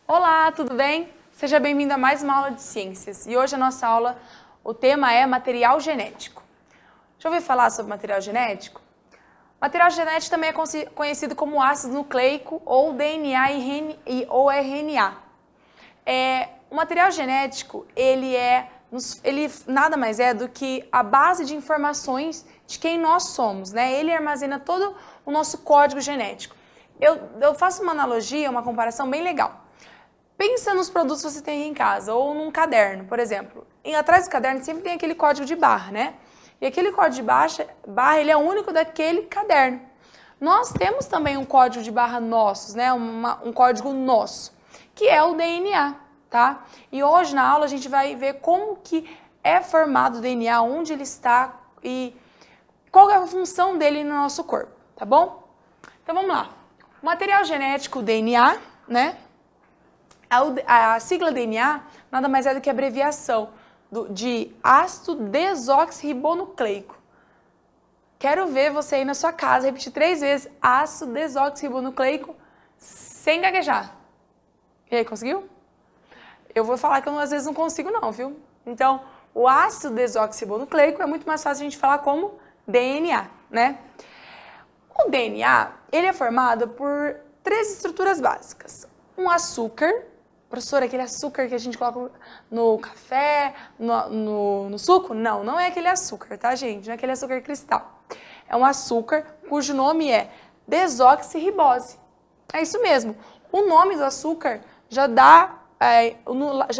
Olá, tudo bem? Seja bem-vindo a mais uma aula de ciências. E hoje a nossa aula, o tema é material genético. Já ouviu falar sobre material genético? Material genético também é conhecido como ácido nucleico ou DNA ou RNA. O material genético, ele nada mais é do que a base de informações de quem nós somos, né? Ele armazena todo o nosso código genético. Eu faço uma analogia, uma comparação bem legal. Pensa nos produtos que você tem aí em casa, ou num caderno, por exemplo. E atrás do caderno sempre tem aquele código de barra, né? E aquele código de barra, ele é único daquele caderno. Nós temos também um código de barra nossos, né? Um código nosso, que é o DNA, tá? E hoje na aula a gente vai ver como que é formado o DNA, onde ele está e qual é a função dele no nosso corpo, tá bom? Então vamos lá. O material genético, o DNA, né? A sigla DNA nada mais é do que a abreviação de ácido desoxirribonucleico. Quero ver você aí na sua casa repetir 3 vezes ácido desoxirribonucleico sem gaguejar. E aí, conseguiu? Eu vou falar que eu às vezes não consigo não, viu? Então, o ácido desoxirribonucleico é muito mais fácil a gente falar como DNA, né? O DNA, ele é formado por 3 estruturas básicas. Um açúcar. Professor, aquele açúcar que a gente coloca no café, no suco? Não, não é aquele açúcar, tá, gente? Não é aquele açúcar cristal. É um açúcar cujo nome é desoxirribose. É isso mesmo. O nome do açúcar já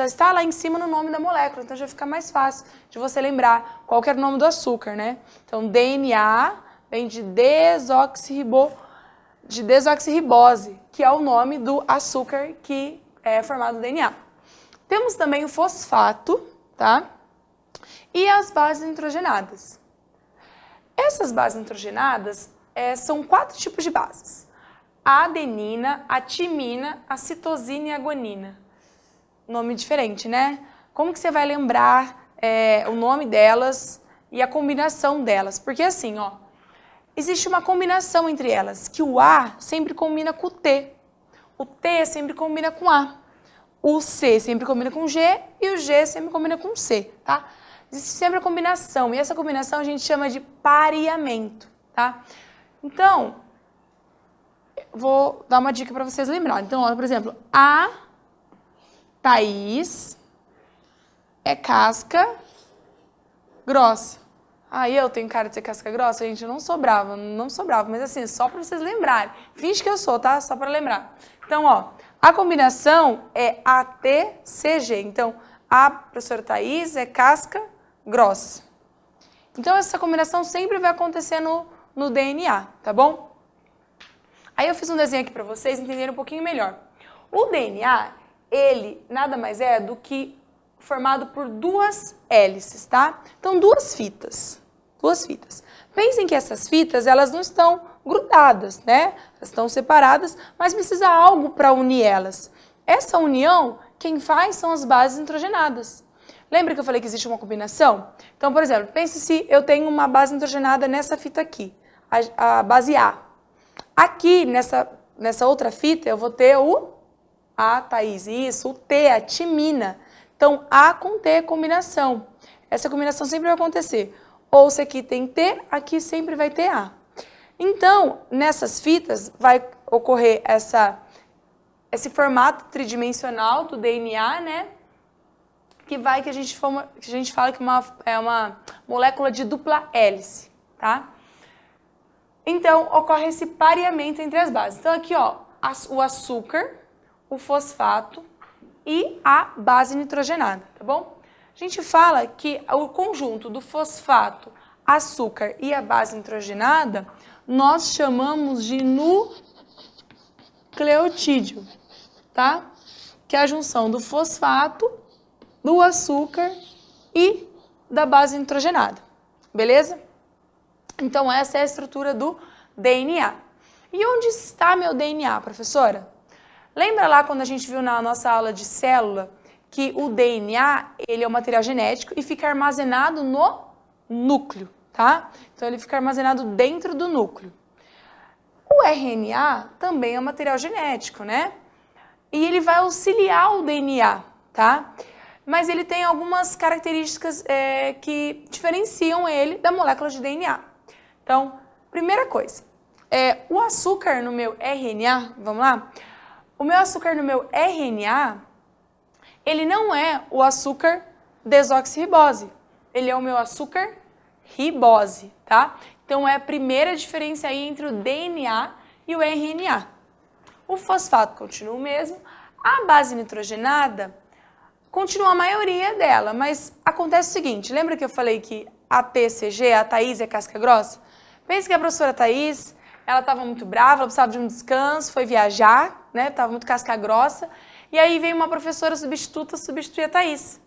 está lá em cima no nome da molécula, então já fica mais fácil de você lembrar qual que era o nome do açúcar, né? Então, DNA vem de desoxirribose, que é o nome do açúcar que é formado do DNA. Temos também o fosfato, tá? E as bases nitrogenadas. Essas bases nitrogenadas são 4 tipos de bases. A adenina, a timina, a citosina e a guanina. Nome diferente, né? Como que você vai lembrar o nome delas e a combinação delas? Porque assim, ó, existe uma combinação entre elas, que o A sempre combina com o T. O T sempre combina com A, o C sempre combina com G e o G sempre combina com C, tá? Existe sempre a combinação, e essa combinação a gente chama de pareamento, tá? Então, vou dar uma dica para vocês lembrarem. Então, ó, por exemplo, a Thaís é casca grossa. Aí eu tenho cara de ser casca grossa, gente, eu não sou brava, mas assim, só para vocês lembrarem. Finge que eu sou, tá? Só para lembrar. Então, ó, a combinação é ATCG. Então, a professora Thaís é casca grossa. Então, essa combinação sempre vai acontecer no DNA, tá bom? Aí eu fiz um desenho aqui para vocês entenderem um pouquinho melhor. O DNA, ele nada mais é do que formado por 2 hélices, tá? Então, 2 fitas. 2 fitas. Pensem que essas fitas, elas não estão grudadas, né? Elas estão separadas, mas precisa algo para unir elas. Essa união, quem faz são as bases nitrogenadas. Lembra que eu falei que existe uma combinação? Então, por exemplo, pense se eu tenho uma base nitrogenada nessa fita aqui, a base A. Aqui, nessa outra fita, eu vou ter a Thaís, isso, o T, a timina. Então, A com T é combinação. Essa combinação sempre vai acontecer. Ou se aqui tem T, aqui sempre vai ter A. Então, nessas fitas vai ocorrer esse formato tridimensional do DNA, né? Que a gente fala que é uma molécula de dupla hélice, tá? Então, ocorre esse pareamento entre as bases. Então, aqui, ó, o açúcar, o fosfato e a base nitrogenada, tá bom? A gente fala que o conjunto do fosfato, açúcar e a base nitrogenada, nós chamamos de nucleotídeo, tá? Que é a junção do fosfato, do açúcar e da base nitrogenada, beleza? Então, essa é a estrutura do DNA. E onde está meu DNA, professora? Lembra lá quando a gente viu na nossa aula de célula que o DNA, ele é um material genético e fica armazenado no núcleo, tá? Então, ele fica armazenado dentro do núcleo. O RNA também é um material genético, né? E ele vai auxiliar o DNA, tá? Mas ele tem algumas características que diferenciam ele da molécula de DNA. Então, primeira coisa, o açúcar no meu RNA, vamos lá? O meu açúcar no meu RNA, ele não é o açúcar desoxirribose, ele é o meu açúcar ribose, tá? Então, é a primeira diferença aí entre o DNA e o RNA. O fosfato continua o mesmo, a base nitrogenada continua a maioria dela, mas acontece o seguinte, lembra que eu falei que a TCG, a Thaís é casca grossa? Pensa que a professora Thaís, ela estava muito brava, ela precisava de um descanso, foi viajar, né? Estava muito casca grossa, e aí veio uma professora substituta substituir a Thaís.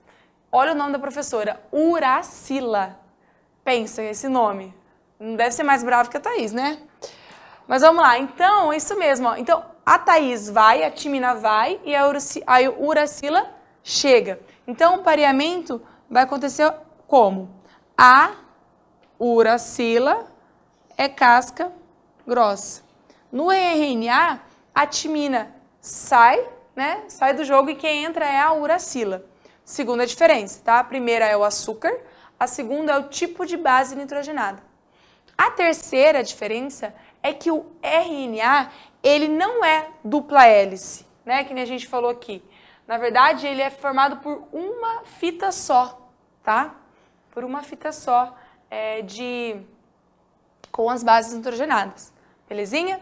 Olha o nome da professora, Uracila. Pensa esse nome, não deve ser mais bravo que a Thaís, né? Mas vamos lá, então, é isso mesmo, ó. Então, a Thaís vai, a Timina vai e a Uracila chega. Então, o pareamento vai acontecer como? A Uracila é casca grossa. No RNA, a timina sai, né? Sai do jogo e quem entra é a uracila. Segunda diferença, tá? A primeira é o açúcar, a segunda é o tipo de base nitrogenada. A terceira diferença é que o RNA, ele não é dupla hélice, né? Que nem a gente falou aqui. Na verdade, ele é formado por uma fita só, tá? Por uma fita só com as bases nitrogenadas, belezinha?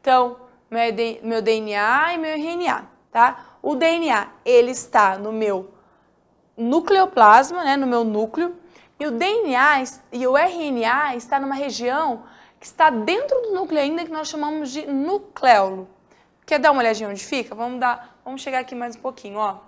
Então, meu DNA e meu RNA, tá? O DNA, ele está no meu nucleoplasma, né, no meu núcleo, e o DNA e o RNA está numa região que está dentro do núcleo ainda, que nós chamamos de nucleolo. Quer dar uma olhadinha onde fica? Vamos chegar aqui mais um pouquinho, ó.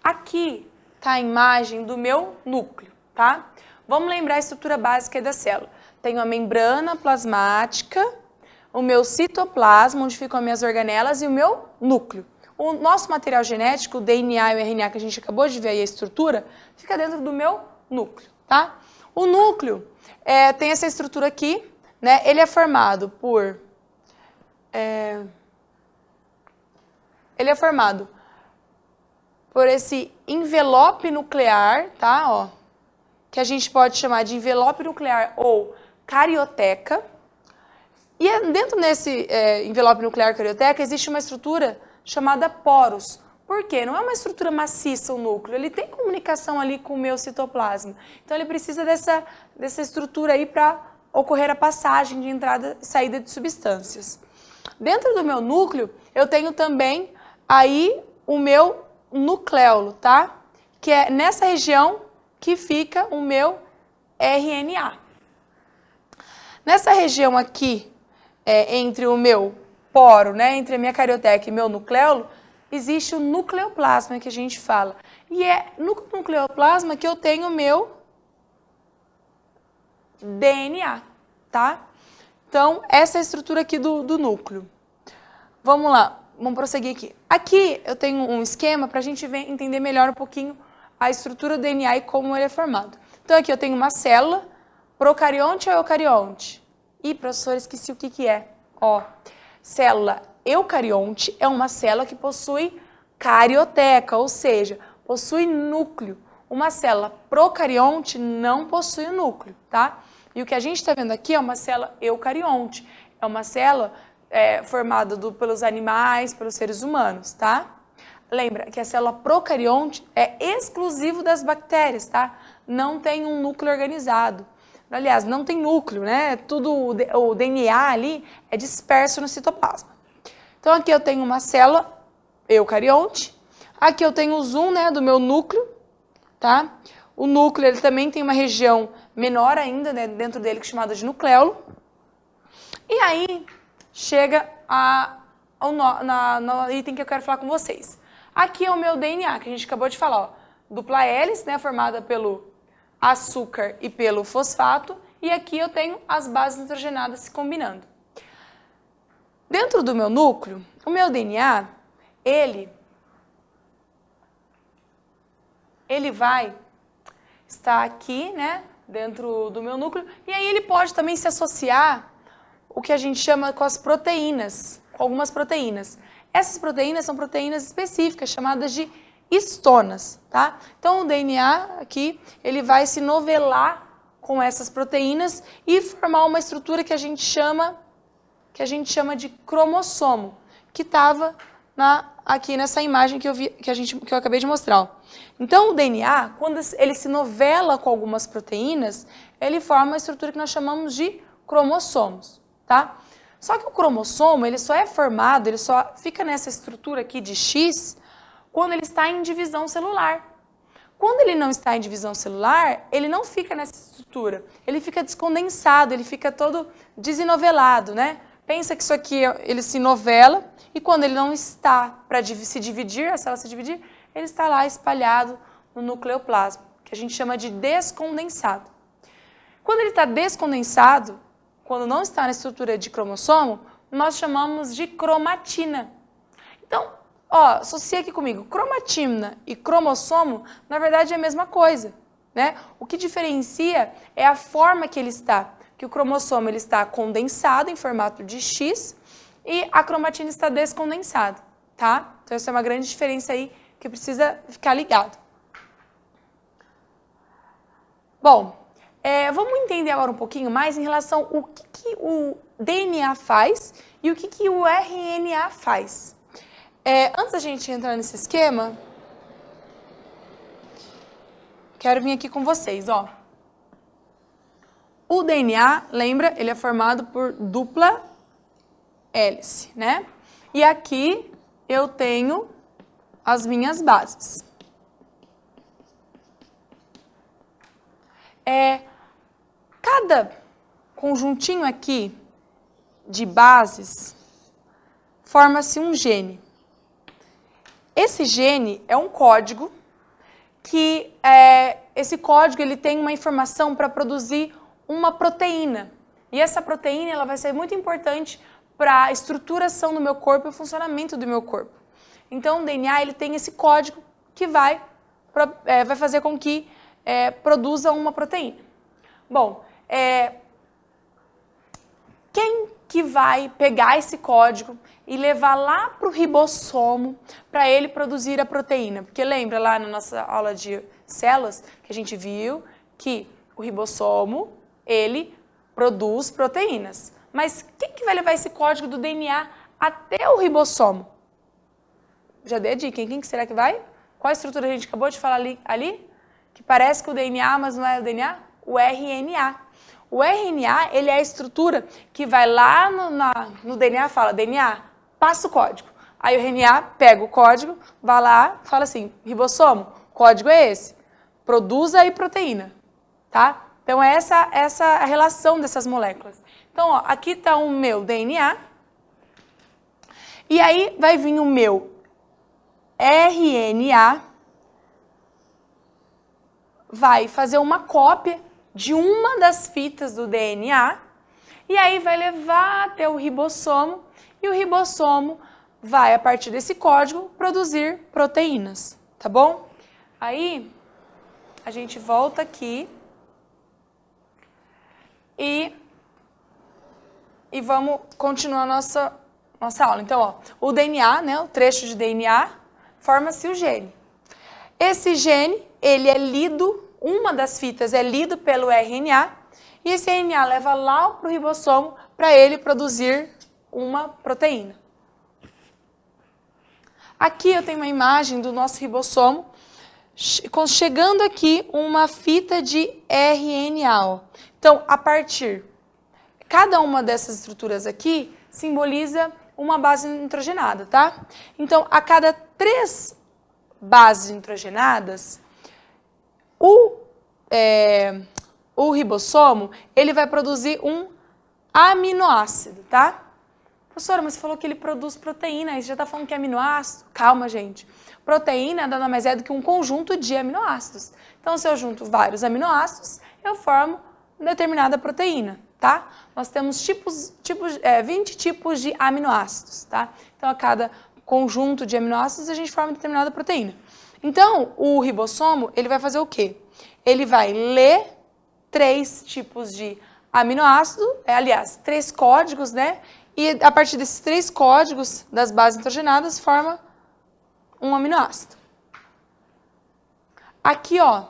Aqui está a imagem do meu núcleo, tá? Vamos lembrar a estrutura básica da célula. Tenho a membrana plasmática, o meu citoplasma, onde ficam as minhas organelas, e o meu núcleo. O nosso material genético, o DNA e o RNA que a gente acabou de ver aí, a estrutura, fica dentro do meu núcleo, tá? O núcleo tem essa estrutura aqui, né? Ele é formado por... ele é formado por esse envelope nuclear, tá? Ó, que a gente pode chamar de envelope nuclear ou carioteca. E dentro desse envelope nuclear carioteca existe uma estrutura chamada poros. Por quê? Não é uma estrutura maciça o núcleo, ele tem comunicação ali com o meu citoplasma. Então ele precisa dessa estrutura aí para ocorrer a passagem de entrada e saída de substâncias. Dentro do meu núcleo, eu tenho também aí o meu nucleolo, tá? Que é nessa região que fica o meu RNA. Nessa região aqui, entre o meu poro, né, entre a minha carioteca e meu nucleolo, existe o nucleoplasma que a gente fala. E é no nucleoplasma que eu tenho o meu DNA, tá? Então, essa é a estrutura aqui do núcleo. Vamos lá, vamos prosseguir aqui. Aqui eu tenho um esquema para a gente entender melhor um pouquinho a estrutura do DNA e como ele é formado. Então, aqui eu tenho uma célula, procarionte ou eucarionte? Ih, professor, esqueci o que é. Ó, célula eucarionte é uma célula que possui carioteca, ou seja, possui núcleo. Uma célula procarionte não possui o núcleo, tá? E o que a gente está vendo aqui é uma célula eucarionte. É uma célula formada pelos animais, pelos seres humanos, tá? Lembra que a célula procarionte é exclusivo das bactérias, tá? Não tem um núcleo organizado. Aliás, não tem núcleo, né? O DNA ali é disperso no citoplasma. Então, aqui eu tenho uma célula eucarionte. Aqui eu tenho o zoom, né, do meu núcleo, tá? O núcleo, ele também tem uma região menor ainda, né, dentro dele, que é chamada de nucleolo. E aí, chega no item que eu quero falar com vocês. Aqui é o meu DNA, que a gente acabou de falar, ó. Dupla hélice, né, formada pelo açúcar e pelo fosfato. E aqui eu tenho as bases nitrogenadas se combinando. Dentro do meu núcleo, o meu DNA, ele vai estar aqui, né, dentro do meu núcleo, e aí ele pode também se associar o que a gente chama com as proteínas, com algumas proteínas. Essas proteínas são proteínas específicas, chamadas de histonas, tá? Então o DNA aqui, ele vai se novelar com essas proteínas e formar uma estrutura que a gente chama de cromossomo, que estava aqui nessa imagem que eu acabei de mostrar. Ó. Então, o DNA, quando ele se novela com algumas proteínas, ele forma uma estrutura que nós chamamos de cromossomos, tá? Só que o cromossomo, ele só é formado, ele só fica nessa estrutura aqui de X quando ele está em divisão celular. Quando ele não está em divisão celular, ele não fica nessa estrutura, ele fica descondensado, ele fica todo desenovelado, né? Pensa que isso aqui, ele se novela, e quando ele não está para se dividir, a célula se dividir, ele está lá espalhado no nucleoplasma, que a gente chama de descondensado. Quando ele está descondensado, quando não está na estrutura de cromossomo, nós chamamos de cromatina. Então, ó, associa aqui comigo, cromatina e cromossomo, na verdade é a mesma coisa, né? O que diferencia é a forma que ele está, que o cromossomo ele está condensado em formato de X e a cromatina está descondensada, tá? Então essa é uma grande diferença aí que precisa ficar ligado. Bom, vamos entender agora um pouquinho mais em relação ao que o DNA faz e o que o RNA faz. Antes da gente entrar nesse esquema, quero vir aqui com vocês, ó. O DNA, lembra, ele é formado por dupla hélice, né? E aqui eu tenho as minhas bases. Cada conjuntinho aqui de bases forma-se um gene. Esse gene é um código que esse código ele tem uma informação para produzir uma proteína. E essa proteína ela vai ser muito importante para a estruturação do meu corpo e o funcionamento do meu corpo. Então o DNA ele tem esse código que vai fazer com que produza uma proteína. Bom, quem que vai pegar esse código e levar lá para o ribossomo para ele produzir a proteína? Porque lembra lá na nossa aula de células que a gente viu que o ribossomo, ele produz proteínas. Mas quem que vai levar esse código do DNA até o ribossomo? Já dei a dica, hein? Quem que será que vai? Qual a estrutura a gente acabou de falar ali? Que parece que o DNA, mas não é o DNA? O RNA. O RNA, ele é a estrutura que vai lá no DNA e fala, DNA, passa o código. Aí o RNA pega o código, vai lá, fala assim, ribossomo, o código é esse, produza aí proteína, tá? Então essa é a relação dessas moléculas. Então, ó, aqui está o meu DNA, e aí vai vir o meu RNA, vai fazer uma cópia de uma das fitas do DNA, e aí vai levar até o ribossomo, e o ribossomo vai, a partir desse código, produzir proteínas, tá bom? Aí, a gente volta aqui e vamos continuar a nossa aula. Então, ó, o DNA, né, o trecho de DNA, forma-se o gene. Esse gene, ele é lido, uma das fitas é lido pelo RNA, e esse RNA leva lá para o ribossomo para ele produzir uma proteína. Aqui eu tenho uma imagem do nosso ribossomo, chegando aqui uma fita de RNA. Ó. Então, cada uma dessas estruturas aqui simboliza uma base nitrogenada, tá? Então, a cada 3 bases nitrogenadas, o ribossomo, ele vai produzir um aminoácido, tá? Professora, mas você falou que ele produz proteína, aí você já está falando que é aminoácido? Calma, gente. Proteína nada mais é do que um conjunto de aminoácidos. Então, se eu junto vários aminoácidos, eu formo determinada proteína, tá? Nós temos 20 tipos de aminoácidos, tá? Então, a cada conjunto de aminoácidos, a gente forma determinada proteína. Então, o ribossomo, ele vai fazer o quê? Ele vai ler 3 tipos de aminoácido, aliás, 3 códigos, né? E a partir desses 3 códigos das bases nitrogenadas, forma um aminoácido. Aqui, ó,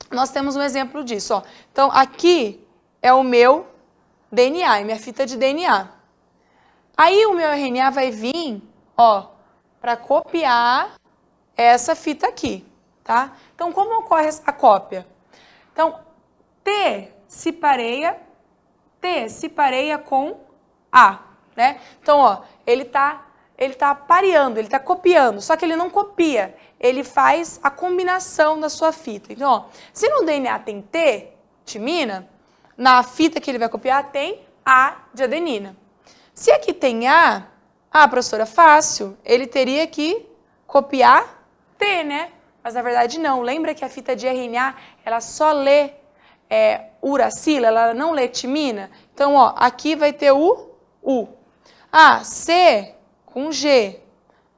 nós temos um exemplo disso, ó. Então, aqui é o meu DNA, é minha fita de DNA. Aí, o meu RNA vai vir, ó, para copiar essa fita aqui, tá? Então, como ocorre a cópia? Então, T se pareia com A, né? Então, ó, ele tá pareando, ele tá copiando, só que ele não copia, ele faz a combinação da sua fita. Então, ó, se no DNA tem T, timina, na fita que ele vai copiar tem A de adenina. Se aqui tem A, professora, fácil, ele teria que copiar T, né? Mas na verdade não, lembra que a fita de RNA, ela só lê uracila, ela não lê timina? Então, ó, aqui vai ter o U. C com G,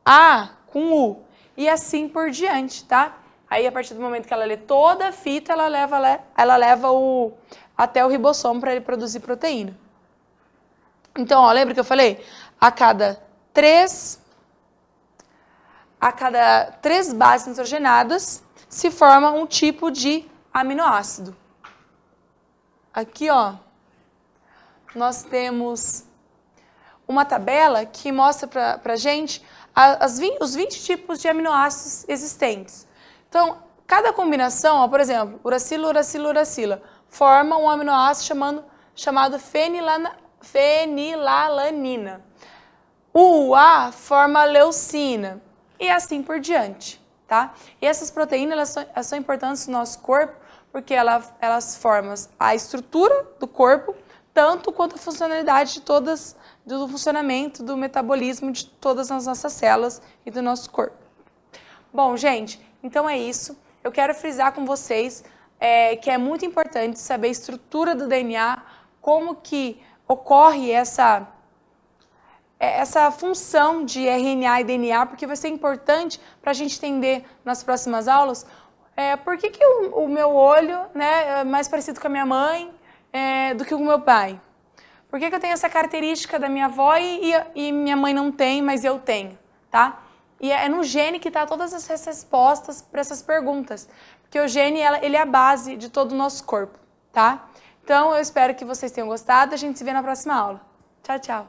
A com U, e assim por diante, tá? Aí, a partir do momento que ela lê toda a fita, ela leva até o ribossomo para ele produzir proteína. Então, ó, lembra que eu falei? A cada três bases nitrogenadas se forma um tipo de aminoácido. Aqui, ó, nós temos uma tabela que mostra pra gente os 20 tipos de aminoácidos existentes. Então, cada combinação, ó, por exemplo, uracila, uracila, uracila, forma um aminoácido chamado fenilalanina. O UA forma leucina e assim por diante, tá? E essas proteínas elas são importantes no nosso corpo porque elas formam a estrutura do corpo, tanto quanto a funcionalidade do funcionamento, do metabolismo de todas as nossas células e do nosso corpo. Bom, gente, então é isso. Eu quero frisar com vocês que é muito importante saber a estrutura do DNA, como que ocorre essa função de RNA e DNA, porque vai ser importante para a gente entender nas próximas aulas por que o meu olho, né, é mais parecido com a minha mãe do que com o meu pai. Por que eu tenho essa característica da minha avó e minha mãe não tem, mas eu tenho, tá? E é no gene que está todas essas respostas para essas perguntas, porque o gene ele é a base de todo o nosso corpo, tá? Então, eu espero que vocês tenham gostado. A gente se vê na próxima aula. Tchau, tchau.